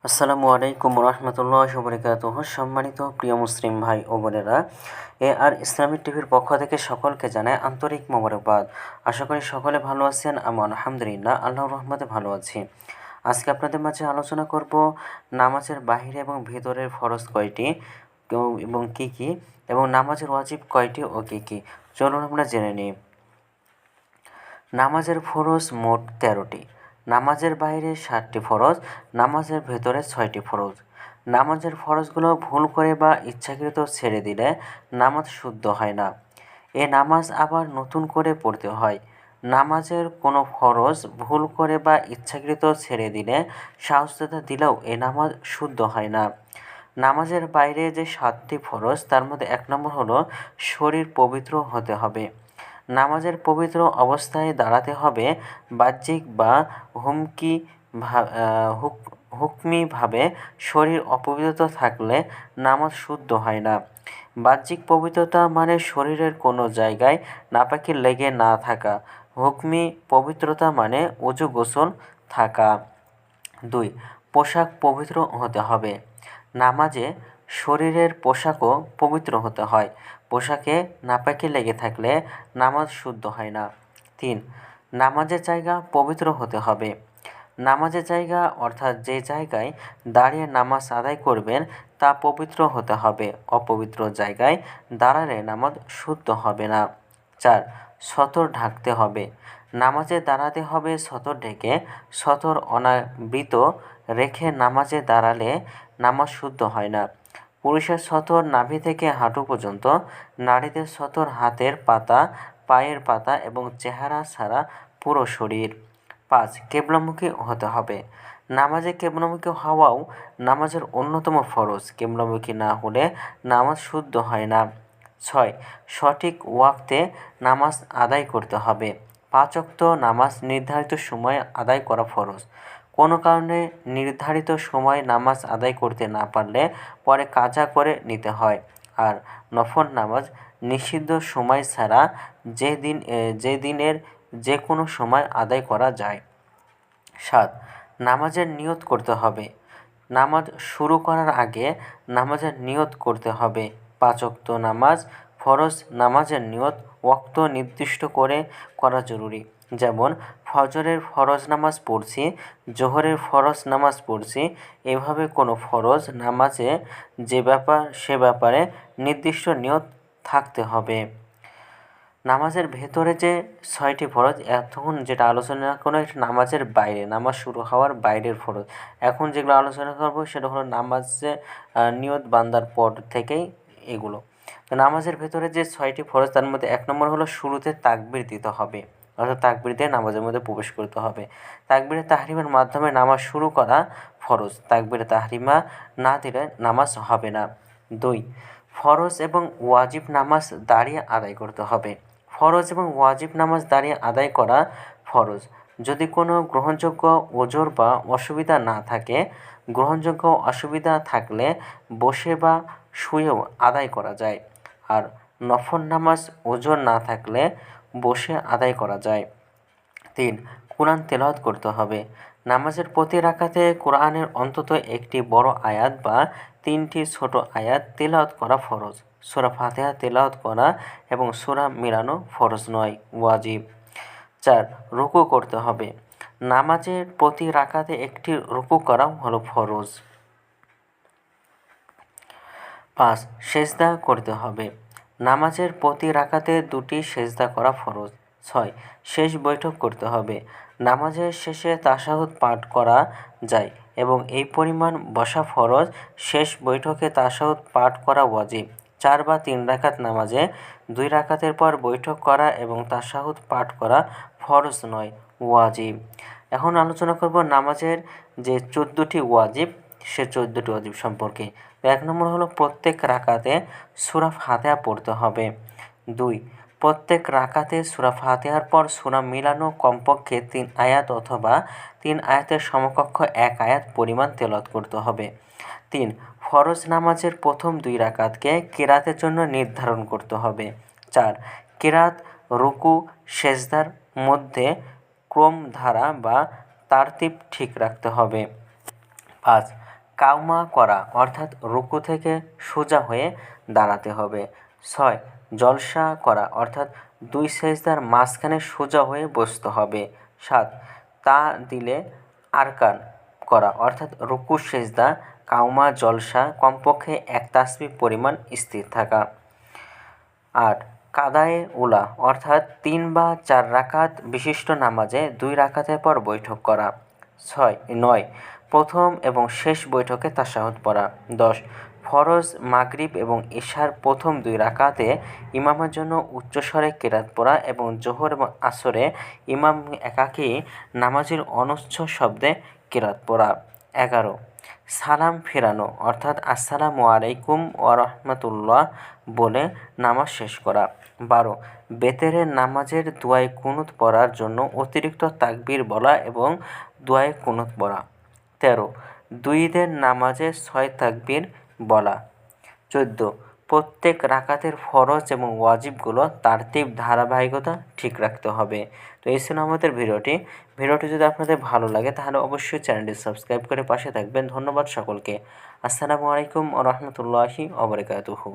আসসালামু আলাইকুম রহমতুল্লাহ বরকাতুহ। সম্মানিত প্রিয় মুসলিম ভাই ও বোনেরা, আর ইসলামিক টিভির পক্ষ থেকে সকলকে জানায় আন্তরিক মোবারকবাদ। আশা করি সকলে ভালো আছেন। আমি আলহামদুলিল্লাহ আল্লাহর রহমতে ভালো আছি। আজকে আপনাদের মাঝে আলোচনা করব নামাজের বাহিরে এবং ভিতরের ফরজ কয়টি এবং কী কী, এবং নামাজের ওয়াজিব কয়টি ও কী কী। চলুন আমরা জেনে নিই। নামাজের ফরজ মোট 13টি। নামাজের বাইরে 7টি ফরজ, নামাজের ভেতরে 6টি ফরজ। নামাজের ফরজগুলো ভুল করে বা ইচ্ছাকৃত ছেড়ে দিলে নামাজ শুদ্ধ হয় না। এ নামাজ আবার নতুন করে পড়তে হয়। নামাজের কোনো ফরজ ভুল করে বা ইচ্ছাকৃত ছেড়ে দিলে সাজদা দিলেও এ নামাজ শুদ্ধ হয় না। নামাজের বাইরে যে 7টি ফরজ, তার মধ্যে 1 নম্বর হলো শরীর পবিত্র হতে হবে। নামাজের পবিত্র অবস্থায় দাঁড়াতে হবে। বাহ্যিক বা হুকমিভাবে শরীর অপবিত্র থাকলে নামাজ শুদ্ধ হয় না। বাহ্যিক পবিত্রতা মানে শরীরের কোনো জায়গায় নাপাকি লেগে না থাকা। হুকমি পবিত্রতা মানে ওযু গোসল থাকা। 2. পোশাক পবিত্র হতে হবে। নামাজে শরীরের পোশাকও পবিত্র হতে হয়। পোশাকে নাপাকি লেগে থাকলে নামাজ শুদ্ধ হয় না। 3. নামাজের জায়গা পবিত্র হতে হবে। নামাজের জায়গা অর্থাৎ যে জায়গায় দাঁড়িয়ে নামাজ আদায় করবেন তা পবিত্র হতে হবে। অপবিত্র জায়গায় দাঁড়ালে নামাজ শুদ্ধ হবে না। 4. সতর ঢাকতে হবে। নামাজে দাঁড়াতে হবে সতর ঢেকে। সতর অনাবৃত রেখে নামাজে দাঁড়ালে নামাজ শুদ্ধ হয় না। পুরুষের সতর নাভি থেকে হাঁটু পর্যন্ত, নারীদের সতর হাতের পাতা, পায়ের পাতা এবং চেহারা ছাড়া পুরো শরীর। 5. কেবলামুখী হতে হবে। নামাজে কেবলামুখী হওয়াও নামাজের অন্যতম ফরজ। কেবলামুখী না হলে নামাজ শুদ্ধ হয় না। 6. সঠিক ওয়াক্তে নামাজ আদায় করতে হবে। 5 ওয়াক্ত নামাজ নির্ধারিত সময়ে আদায় করা ফরজ। কোনো কারণে নির্ধারিত সময়ে নামাজ আদায় করতে না পারলে পরে কাজা করে নিতে হয়। আর নফল নামাজ নিষিদ্ধ সময় ছাড়া যে দিনের যে কোনো সময় আদায় করা যায়। 7. নামাজের নিয়ত করতে হবে। নামাজ শুরু করার আগে নামাজের নিয়ত করতে হবে। 5 ওয়াক্ত নামাজ ফরজ নামাজের নিয়ত ওয়াক্ত নির্দিষ্ট করে করা জরুরি। যেমন ফজরের ফরজ নামাজ পড়ছি, জোহরের ফরজ নামাজ পড়ছি। এভাবে কোনো ফরজ নামাজে সে ব্যাপারে নির্দিষ্ট নিয়ত থাকতে হবে। নামাজের ভেতরে যে 6টি ফরজ, এতক্ষণ যেটা আলোচনা করো এটা নামাজের বাইরে, নামাজ শুরু হওয়ার বাইরের ফরজ। এখন যেগুলো আলোচনা করবো সেটা হলো নামাজে নিয়ত বান্দার পর থেকেই এগুলো। তো নামাজের ভেতরে যে 6টি ফরজ, তার মধ্যে 1 নম্বর হলো শুরুতে তাকবীর দিতে হবে, অর্থাৎ তাকবীর দিয়ে নামাজের মধ্যে প্রবেশ করতে হবে। তাকবীরে তাহরিমার মাধ্যমে নামাজ শুরু করা ফরজ। তাকবীরে তাহরিমা না দিলে নামাজ হবে না। 2. ফরজ এবং ওয়াজিব নামাজ দাঁড়িয়ে আদায় করতে হবে। ফরজ এবং ওয়াজিব নামাজ দাঁড়িয়ে আদায় করা ফরজ। যদি কোনো গ্রহণযোগ্য ওজর বা অসুবিধা না থাকে, গ্রহণযোগ্য অসুবিধা থাকলে বসে বা শুয়েও আদায় করা যায়। আর নফল নামাজ ওজর না থাকলে বসে আদায় করা যায়। 3. কোরআন তেলাওয়াত করতে হবে। নামাজের প্রতি রাকাতে কোরআনের অন্তত একটি বড় আয়াত বা 3টি ছোট আয়াত তেলাওয়াত করা ফরজ। সূরা ফাতিহা তেলাওয়াত করা এবং সূরা মিলানো ফরজ নয়, ওয়াজিব। 4. রুকু করতে হবে। নামাজের প্রতি রাকাতে একটি রুকু করা হলো ফরজ। 5. সেজদা করতে হবে। নামাজের প্রতি রাকাতে 2টি সেজদা করা ফরজ। 6. শেষ বৈঠক করতে হবে। নামাজের শেষে তাশাহুদ পাঠ করা যায় এবং এই পরিমাণ বসা ফরজ। শেষ বৈঠকে তাশাহুদ পাঠ করা ওয়াজিব। 4 বা 3 রাকাত নামাজে 2 রাকাতের পর বৈঠক করা এবং তাশাহুদ পাঠ করা ফরজ নয়, ওয়াজিব। এখন আলোচনা করব নামাজের যে 14টি ওয়াজিব, সে 14টি ওয়াজিব সম্পর্কে। 1 নম্বর হলো প্রত্যেক রাকাতে সূরা ফাতিহা পড়তে হবে। 2. প্রত্যেক রাকাতে সূরা ফাতিহার পর সূরা মিলানো কমপক্ষে 3 আয়াত অথবা 3 আয়াতের সমকক্ষ 1 আয়াত পরিমাণ তেলাওয়াত করতে হবে। 3. ফরজ নামাজের প্রথম 2 রাকাতকে কেরাতের জন্য নির্ধারণ করতে হবে। 4. কেরাত, রুকু, সেজদার মধ্যে ক্রমধারা বা তারতিব ঠিক রাখতে হবে। 5. কাউমা করা অর্থাৎ রুকু থেকে সোজা হয়ে দাঁড়াতে হবে। 6 জলসা করা অর্থাৎ 2 সেজদার মাঝখানে সোজা হয়ে বসতে হবে। 7 তা দিলে আরকান করা অর্থাৎ রুকু সেজদা কাউমা জলসা কমপক্ষে 1 তাসবিহ পরিমাণ স্থির থাকা। 8 কাদায়ে উলা অর্থাৎ 3 বা 4 রাকাত বিশিষ্ট নামাজে 2 রাকাতের পর বৈঠক করা। 9 প্রথম এবং শেষ বৈঠকে তাশাহুদ পড়া। 10 ফরজ মাগরিব এবং ইশার প্রথম 2 রাকাতে ইমামের জন্য উচ্চস্বরে কেরাত পড়া এবং জোহর এবং আসরে ইমাম একাকী নামাজের অনুচ্চ শব্দে কেরাত পড়া। 11 সালাম ফেরানো অর্থাৎ আসসালামু আলাইকুম ওয়া রাহমাতুল্লাহ বলে নামাজ শেষ করা। 12 বেতেরের নামাজের দুআয়ে কুনুত পড়ার জন্য অতিরিক্ত তাকবীর বলা এবং দুআয়ে কুনুত পড়া। 13 দুই ঈদের নামাজে 6 তাকবীর বলা। 14 প্রত্যেক রাকাতের ফরজ এবং ওয়াজিবগুলো তারতিব ধারাবাহিকতা ঠিক রাখতে হবে। তো এই ছিল আমাদের ভিডিওটি যদি আপনাদের ভালো লাগে তাহলে অবশ্যই চ্যানেলটি সাবস্ক্রাইব করে পাশে থাকবেন। ধন্যবাদ সকলকে। আসসালামু আলাইকুম ওয়া রাহমাতুল্লাহি ওয়া বারাকাতুহু।